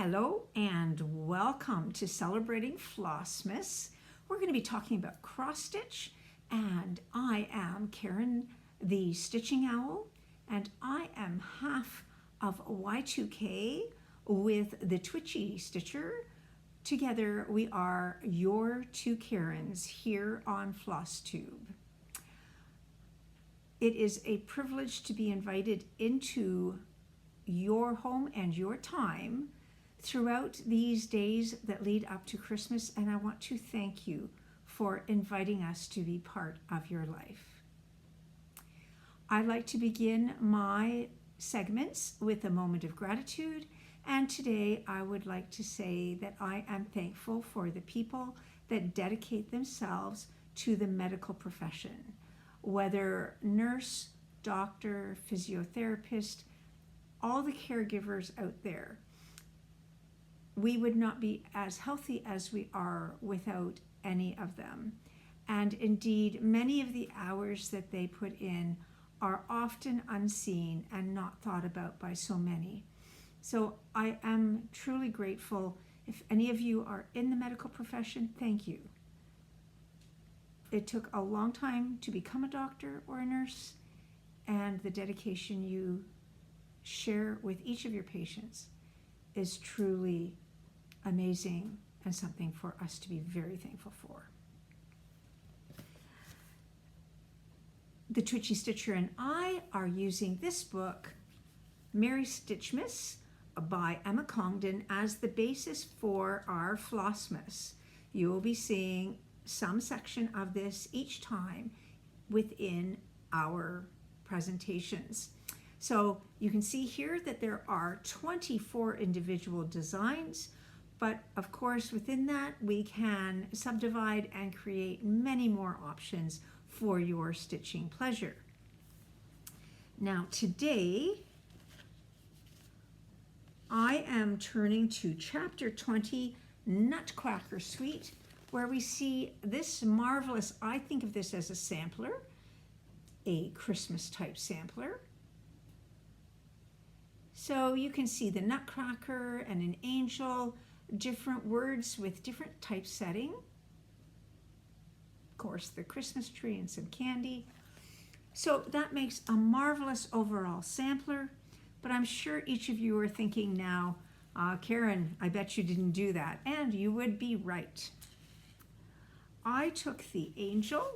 Hello and welcome to Celebrating Flossmas. We're going to be talking about cross stitch, and I am Karen, the stitching owl, and I am half of Y2K with the Twitchy Stitcher. Together we are your two Karens here on FlossTube. It is a privilege to be invited into your home and your time throughout these days that lead up to Christmas, and I want to thank you for inviting us to be part of your life. I'd like to begin my segments with a moment of gratitude, and today I would like to say that I am thankful for the people that dedicate themselves to the medical profession, whether nurse, doctor, physiotherapist, all the caregivers out there. We would not be as healthy as we are without any of them. And indeed, many of the hours that they put in are often unseen and not thought about by so many. So I am truly grateful. If any of you are in the medical profession, thank you. It took a long time to become a doctor or a nurse, and the dedication you share with each of your patients is truly amazing and something for us to be very thankful for. The Twitchy Stitcher and I are using this book, Merry Stitchmas by Emma Congdon, as the basis for our Flossmas. You will be seeing some section of this each time within our presentations. So you can see here that there are 24 individual designs, but of course within that we can subdivide and create many more options for your stitching pleasure. Now today I am turning to chapter 20, Nutcracker Suite, where we see this marvelous, I think of this as a sampler, a Christmas type sampler. So you can see the nutcracker and an angel, different words with different typesetting. Of course, the Christmas tree and some candy. So that makes a marvelous overall sampler, but I'm sure each of you are thinking now, Karen, I bet you didn't do that, and you would be right. I took the angel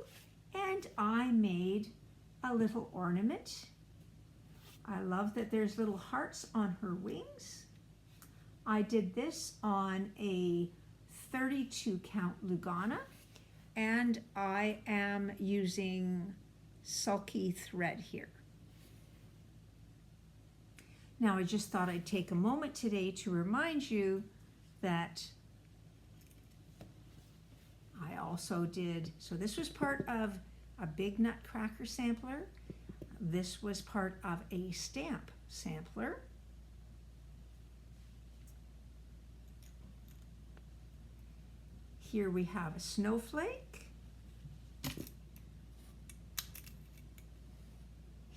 and I made a little ornament. I love that there's little hearts on her wings. I did this on a 32 count Lugana, and I am using sulky thread here. Now I just thought I'd take a moment today to remind you that I also did, so this was part of a big nutcracker sampler. This was part of a stamp sampler. Here we have a snowflake.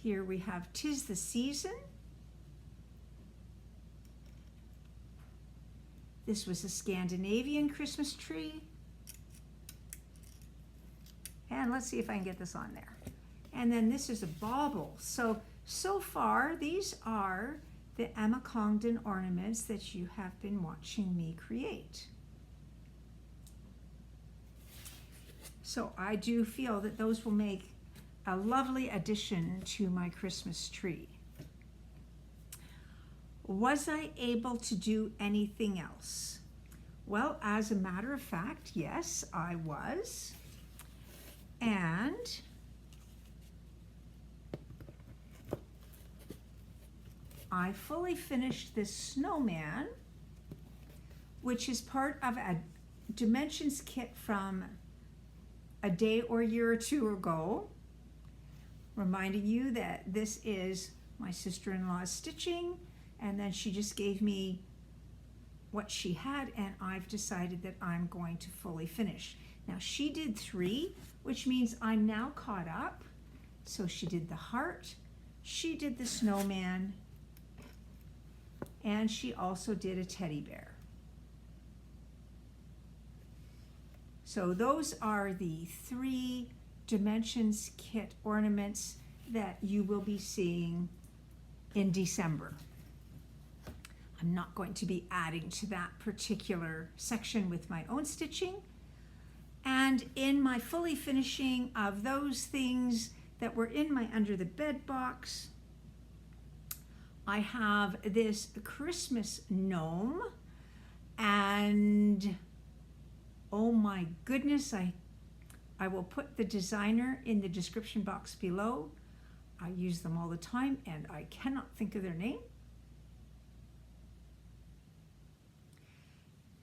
Here we have 'Tis the Season. This was a Scandinavian Christmas tree. And let's see if I can get this on there. And then this is a bauble. So far, these are the Emma Congdon ornaments that you have been watching me create. So I do feel that those will make a lovely addition to my Christmas tree. Was I able to do anything else? Well, as a matter of fact, yes, I was. And I fully finished this snowman, which is part of a dimensions kit from a day or year or two ago, reminding you that this is my sister-in-law's stitching, and then she just gave me what she had, and I've decided that I'm going to fully finish. Now she did 3, which means I'm now caught up. So she did the heart, she did the snowman, and she also did a teddy bear. So those are the 3 Dimensions kit ornaments that you will be seeing in December. I'm not going to be adding to that particular section with my own stitching. And in my fully finishing of those things that were in my under the bed box, I have this Christmas gnome, and oh my goodness, I will put the designer in the description box below. I use them all the time and I cannot think of their name.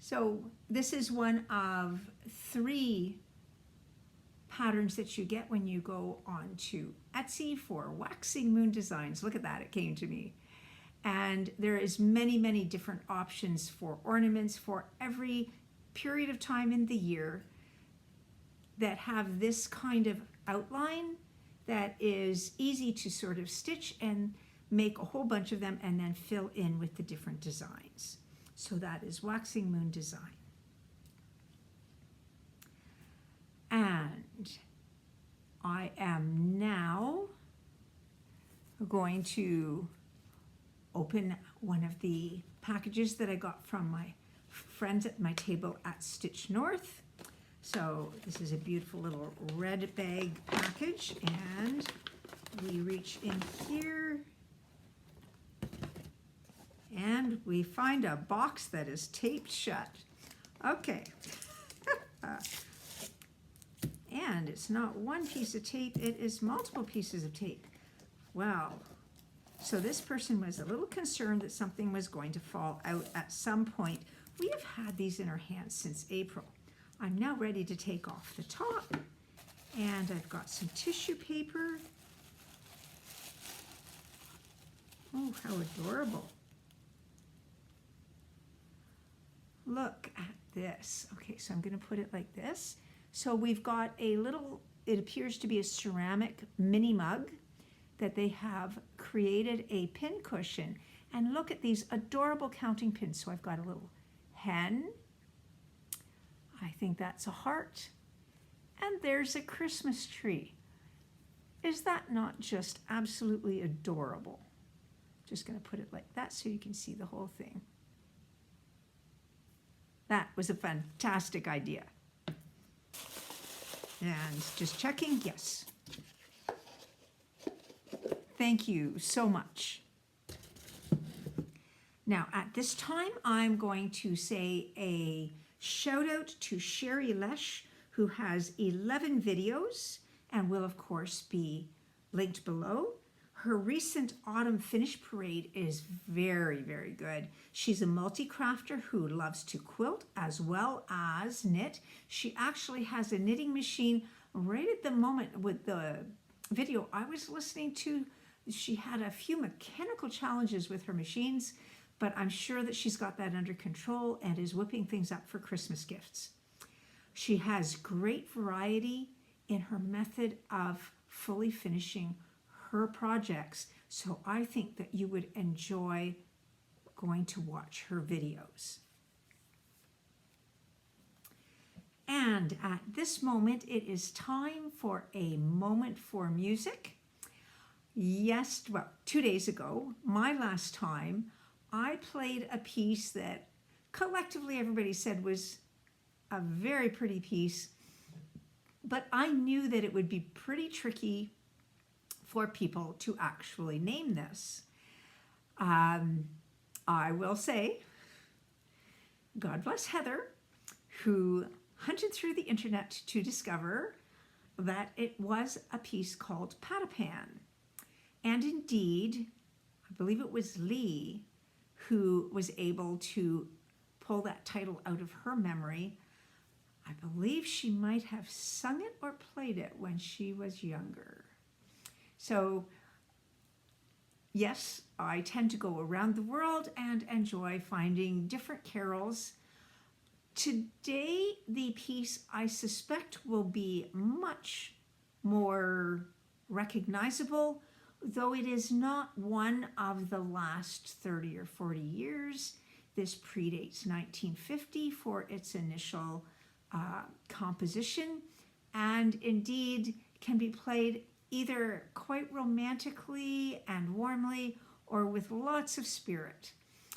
So this is one of 3 patterns that you get when you go on to Etsy for Waxing Moon Designs. Look at that, it came to me. And there is many, many different options for ornaments for every period of time in the year that have this kind of outline that is easy to sort of stitch and make a whole bunch of them and then fill in with the different designs. So that is Waxing Moon Design. And I am now going to open one of the packages that I got from my friends at my table at Stitch North. So this is a beautiful little red bag package, and we reach in here and we find a box that is taped shut. Okay. And it's not one piece of tape, it is multiple pieces of tape. Wow. So this person was a little concerned that something was going to fall out at some point. We have had these in our hands since April. I'm now ready to take off the top, and I've got some tissue paper. Oh, how adorable. Look at this. Okay, so I'm going to put it like this. So we've got a little, it appears to be a ceramic mini mug that they have created a pin cushion. And look at these adorable counting pins. So I've got a little hen. I think that's a heart. And there's a Christmas tree. Is that not just absolutely adorable? Just going to put it like that so you can see the whole thing. That was a fantastic idea. And just checking, yes. Thank you so much. Now, at this time, I'm going to say a shout out to Sheri Lesh, who has 11 videos and will, of course, be linked below. Her recent Autumn Finish Parade is very, very good. She's a multi-crafter who loves to quilt as well as knit. She actually has a knitting machine right at the moment with the video I was listening to. She had a few mechanical challenges with her machines, but I'm sure that she's got that under control and is whipping things up for Christmas gifts. She has great variety in her method of fully finishing her projects, so I think that you would enjoy going to watch her videos. And at this moment, it is time for a moment for music. Yes, well, 2 days ago, my last time, I played a piece that collectively everybody said was a very pretty piece, but I knew that it would be pretty tricky for people to actually name this. I will say, God bless Heather, who hunted through the internet to discover that it was a piece called Patapan. And indeed, I believe it was Lee who was able to pull that title out of her memory. I believe she might have sung it or played it when she was younger. So, yes, I tend to go around the world and enjoy finding different carols. Today, the piece I suspect will be much more recognizable. Though it is not one of the last 30 or 40 years, this predates 1950 for its initial composition, and indeed can be played either quite romantically and warmly or with lots of spirit.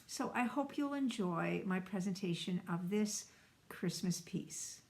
So I hope you'll enjoy my presentation of this Christmas piece.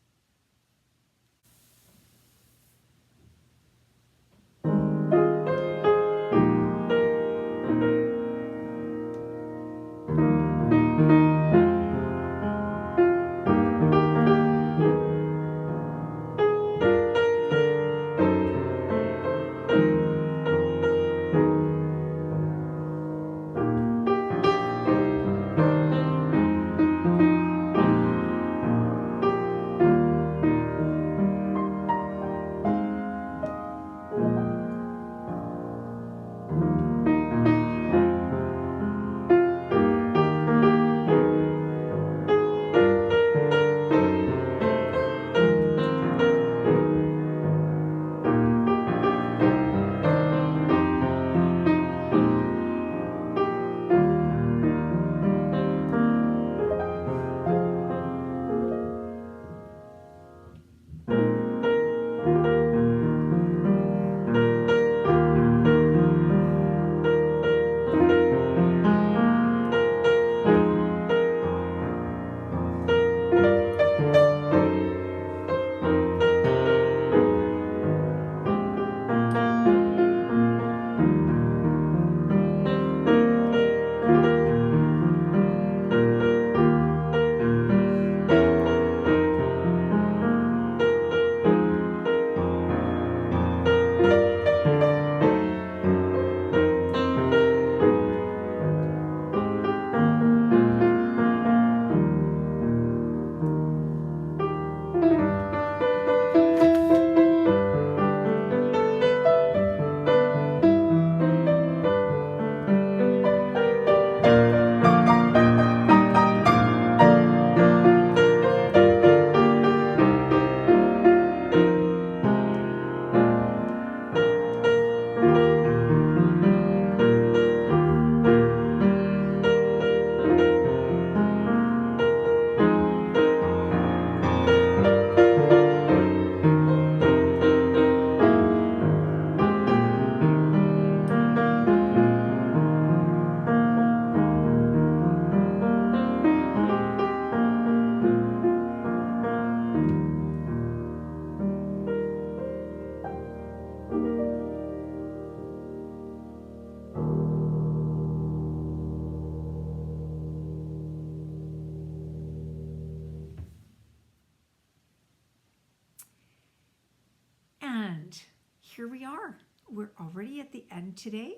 And here we are. We're already at the end today.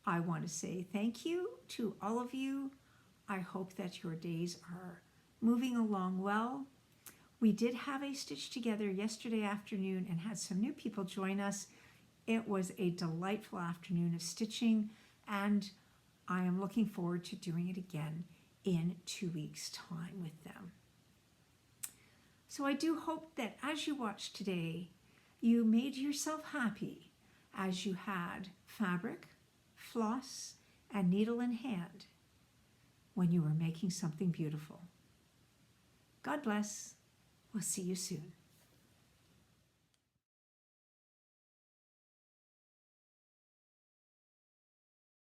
I want to say thank you to all of you. I hope that your days are moving along well. We did have a stitch together yesterday afternoon and had some new people join us. It was a delightful afternoon of stitching, and I am looking forward to doing it again in 2 weeks' time with them. So I do hope that as you watched today, you made yourself happy as you had fabric, floss, and needle in hand when you were making something beautiful. God bless. We'll see you soon.